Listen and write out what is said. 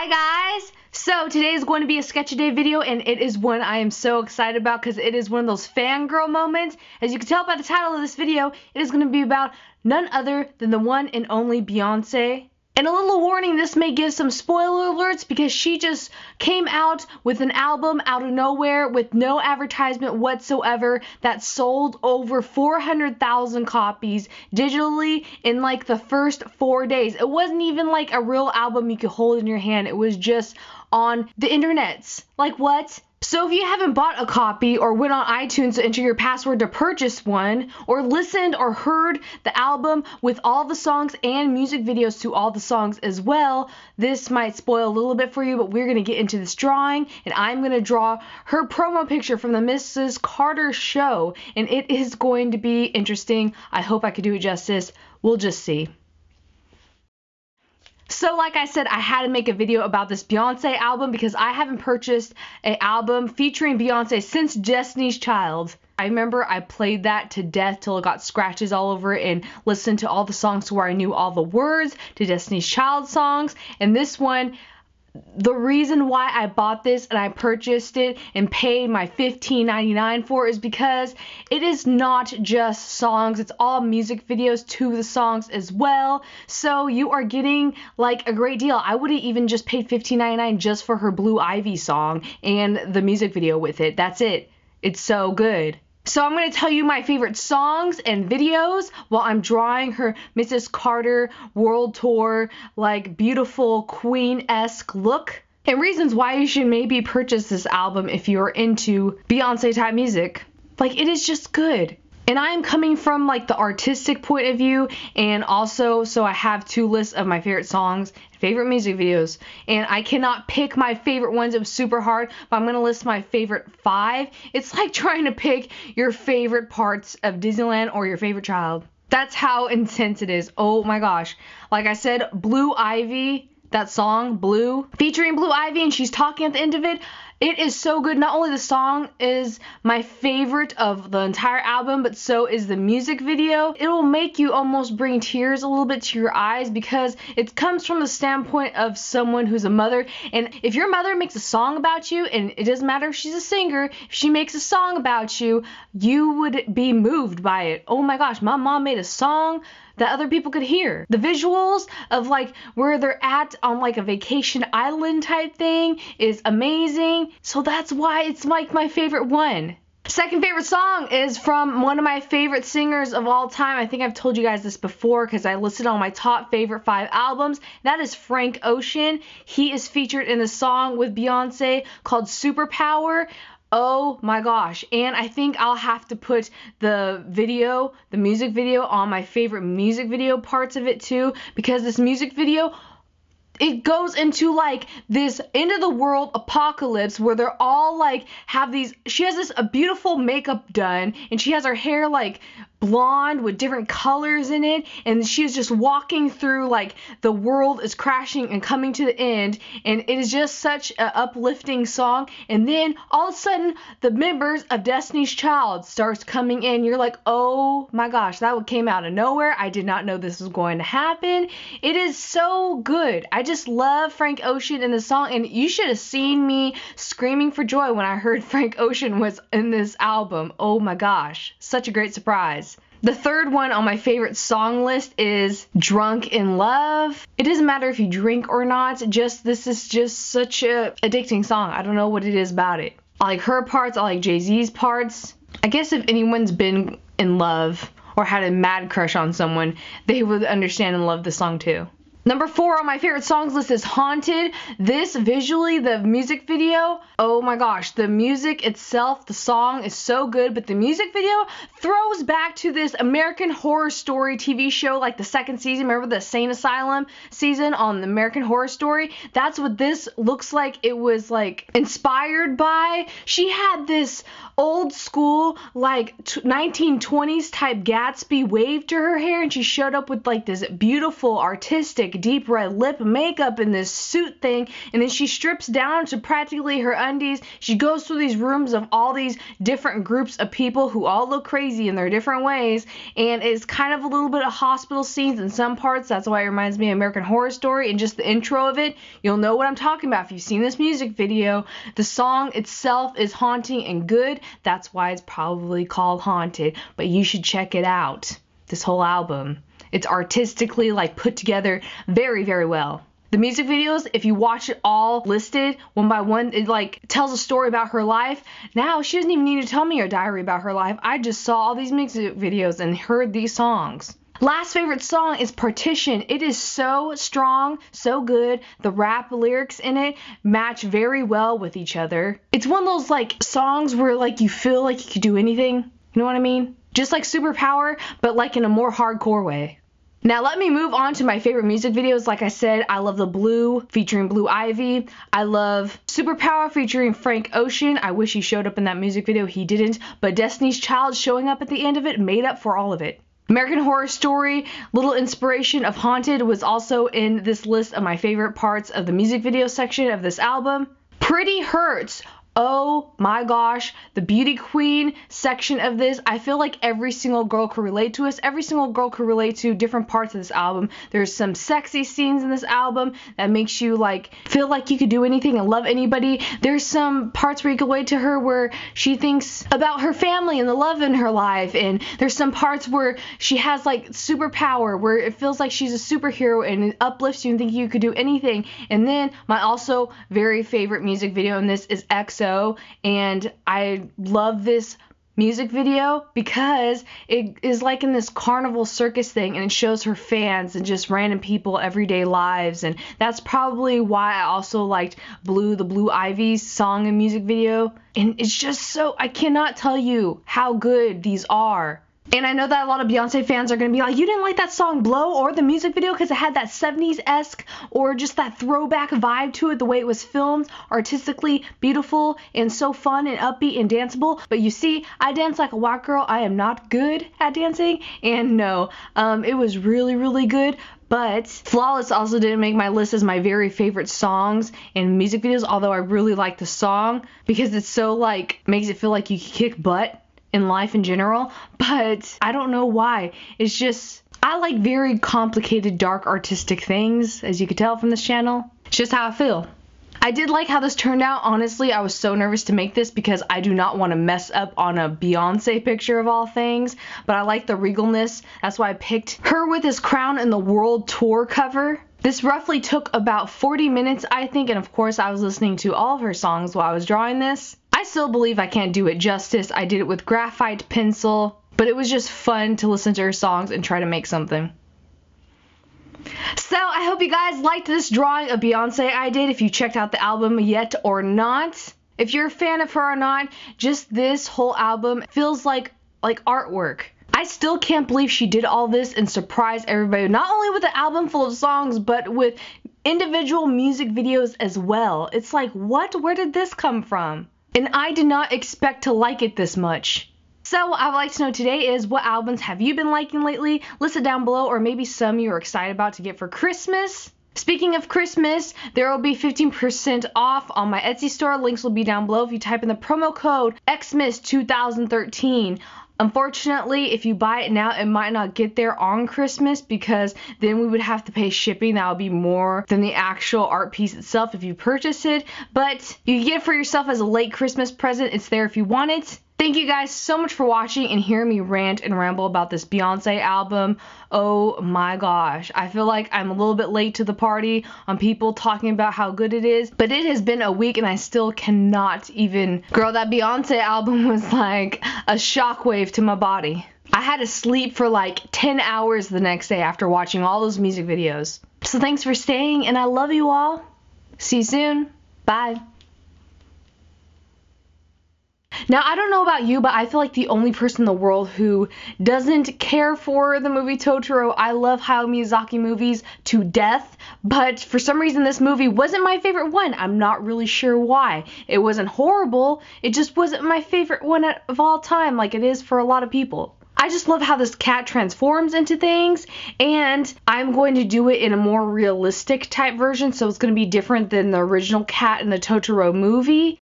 Hi guys! So today is going to be a sketch a day video, and it is one I am so excited about because it is one of those fangirl moments. As you can tell by the title of this video, it is going to be about none other than the one and only Beyoncé. And a little warning, this may give some spoiler alerts because she just came out with an album out of nowhere with no advertisement whatsoever that sold over 400,000 copies digitally in like the first 4 days. It wasn't even like a real album you could hold in your hand. It was just on the internets. Like what? So if you haven't bought a copy or went on iTunes to enter your password to purchase one, or listened or heard the album with all the songs and music videos to all the songs as well, this might spoil a little bit for you, but we're going to get into this drawing, and I'm going to draw her promo picture from the Mrs. Carter show, and it is going to be interesting. I hope I could do it justice. We'll just see. So like I said, I had to make a video about this Beyoncé album because I haven't purchased an album featuring Beyoncé since Destiny's Child. I remember I played that to death till it got scratches all over it and listened to all the songs to where I knew all the words to Destiny's Child songs. And this one, the reason why I bought this and I purchased it and paid my $15.99 for it is because it is not just songs, it's all music videos to the songs as well. So you are getting like a great deal. I would have even just paid $15.99 just for her Blue Ivy song and the music video with it. That's it. It's so good. So I'm going to tell you my favorite songs and videos while I'm drawing her Mrs. Carter World Tour, like beautiful queen-esque look. And reasons why you should maybe purchase this album if you're into Beyoncé type music. Like, it is just good. And I am coming from like the artistic point of view, and also so I have two lists of my favorite songs and favorite music videos, and I cannot pick my favorite ones. It was super hard, but I'm gonna list my favorite 5. It's like trying to pick your favorite parts of Disneyland or your favorite child. That's how intense it is. Oh my gosh. Like I said, Blue Ivy, that song Blue, featuring Blue Ivy, and she's talking at the end of it. It is so good. Not only the song is my favorite of the entire album, but so is the music video. It will make you almost bring tears a little bit to your eyes because it comes from the standpoint of someone who's a mother. And if your mother makes a song about you, and it doesn't matter if she's a singer, if she makes a song about you, you would be moved by it. Oh my gosh, my mom made a song that other people could hear. The visuals of like where they're at on like a vacation island type thing is amazing. So that's why it's like my favorite one. Second favorite song is from one of my favorite singers of all time. I think I've told you guys this before because I listed on my top favorite 5 albums. That is Frank Ocean. He is featured in the song with Beyoncé called Superpower. Oh my gosh. And I think I'll have to put the video, the music video, on my favorite music video parts of it too, because this music video, it goes into like this end of the world apocalypse where they're all like have these, she has this a beautiful makeup done, and she has her hair like blonde with different colors in it, and she's just walking through like the world is crashing and coming to the end, and it is just such an uplifting song. And then all of a sudden the members of Destiny's Child starts coming in. You're like, oh my gosh, that came out of nowhere. I did not know this was going to happen. It is so good. I just love Frank Ocean in the song, and you should have seen me screaming for joy when I heard Frank Ocean was in this album. Oh my gosh, such a great surprise. The third one on my favorite song list is Drunk in Love. It doesn't matter if you drink or not, this is just such a addicting song. I don't know what it is about it. I like her parts, I like Jay-Z's parts. I guess if anyone's been in love or had a mad crush on someone, they would understand and love the song too. Number 4 on my favorite songs list is Haunted. This visually, the music video, oh my gosh, the music itself, the song is so good, but the music video throws back to this American Horror Story TV show, like the 2nd season. Remember the Insane Asylum season on the American Horror Story? That's what this looks like. It was like inspired by. She had this old school like 1920s type Gatsby wave to her hair, and she showed up with like this beautiful artistic fake deep red lip makeup and this suit thing, and then she strips down to practically her undies. She goes through these rooms of all these different groups of people who all look crazy in their different ways, and it's kind of a little bit of hospital scenes in some parts. That's why it reminds me of American Horror Story, and just the intro of it, you'll know what I'm talking about if you've seen this music video. The song itself is haunting and good. That's why it's probably called Haunted, but you should check it out. This whole album, it's artistically like put together very, very well. The music videos, if you watch it all listed one by one, it like tells a story about her life. Now she doesn't even need to tell me a diary about her life. I just saw all these music videos and heard these songs. Last favorite song is Partition. It is so strong, so good. The rap lyrics in it match very well with each other. It's one of those like songs where like you feel like you could do anything. You know what I mean? Just like Superpower, but like in a more hardcore way. Now let me move on to my favorite music videos. Like I said, I love the Blue featuring Blue Ivy. I love Superpower featuring Frank Ocean. I wish he showed up in that music video. He didn't, but Destiny's Child showing up at the end of it made up for all of it. American Horror Story, little inspiration of Haunted, was also in this list of my favorite parts of the music video section of this album. Pretty Hurts. Oh my gosh, the beauty queen section of this, I feel like every single girl could relate to us. Every single girl could relate to different parts of this album. There's some sexy scenes in this album that makes you like feel like you could do anything and love anybody. There's some parts where you can relate to her where she thinks about her family and the love in her life, and there's some parts where she has like superpower where it feels like she's a superhero and it uplifts you and think you could do anything. And then my also very favorite music video in this is EXO. And I love this music video because it is like in this carnival circus thing, and it shows her fans and just random people everyday lives, and that's probably why I also liked Blue, the Blue Ivy song and music video. And it's just so, I cannot tell you how good these are. And I know that a lot of Beyoncé fans are going to be like, you didn't like that song Blow or the music video because it had that 70s-esque or just that throwback vibe to it, the way it was filmed, artistically beautiful and so fun and upbeat and danceable. But you see, I dance like a white girl. I am not good at dancing. And no, it was really, really good. But Flawless also didn't make my list as my very favorite songs and music videos, although I really like the song because it's so like, makes it feel like you can kick butt in life in general, but I don't know why. It's just, I like very complicated, dark, artistic things, as you could tell from this channel. It's just how I feel. I did like how this turned out. Honestly, I was so nervous to make this because I do not want to mess up on a Beyoncé picture of all things, but I like the regalness. That's why I picked her with this crown in the world tour cover. This roughly took about 40 minutes, I think, and of course I was listening to all of her songs while I was drawing this. I still believe I can't do it justice. I did it with graphite pencil, but it was just fun to listen to her songs and try to make something. So I hope you guys liked this drawing of Beyoncé I did, if you checked out the album yet or not. If you're a fan of her or not, just this whole album feels like artwork. I still can't believe she did all this and surprised everybody, not only with an album full of songs, but with individual music videos as well. It's like, what? Where did this come from? And I did not expect to like it this much. So what I would like to know today is, what albums have you been liking lately? List it down below, or maybe some you're excited about to get for Christmas. Speaking of Christmas, there will be 15% off on my Etsy store. Links will be down below if you type in the promo code XMIS2013. Unfortunately, if you buy it now, it might not get there on Christmas because then we would have to pay shipping. That would be more than the actual art piece itself if you purchase it. But you can get it for yourself as a late Christmas present. It's there if you want it. Thank you guys so much for watching and hearing me rant and ramble about this Beyoncé album. Oh my gosh. I feel like I'm a little bit late to the party on people talking about how good it is. But it has been a week and I still cannot even... Girl, that Beyoncé album was like a shockwave to my body. I had to sleep for like 10 hours the next day after watching all those music videos. So thanks for staying and I love you all. See you soon. Bye. Now, I don't know about you, but I feel like the only person in the world who doesn't care for the movie Totoro. I love Hayao Miyazaki movies to death, but for some reason this movie wasn't my favorite one. I'm not really sure why. It wasn't horrible, it just wasn't my favorite one of all time like it is for a lot of people. I just love how this cat transforms into things, and I'm going to do it in a more realistic type version, so it's going to be different than the original cat in the Totoro movie.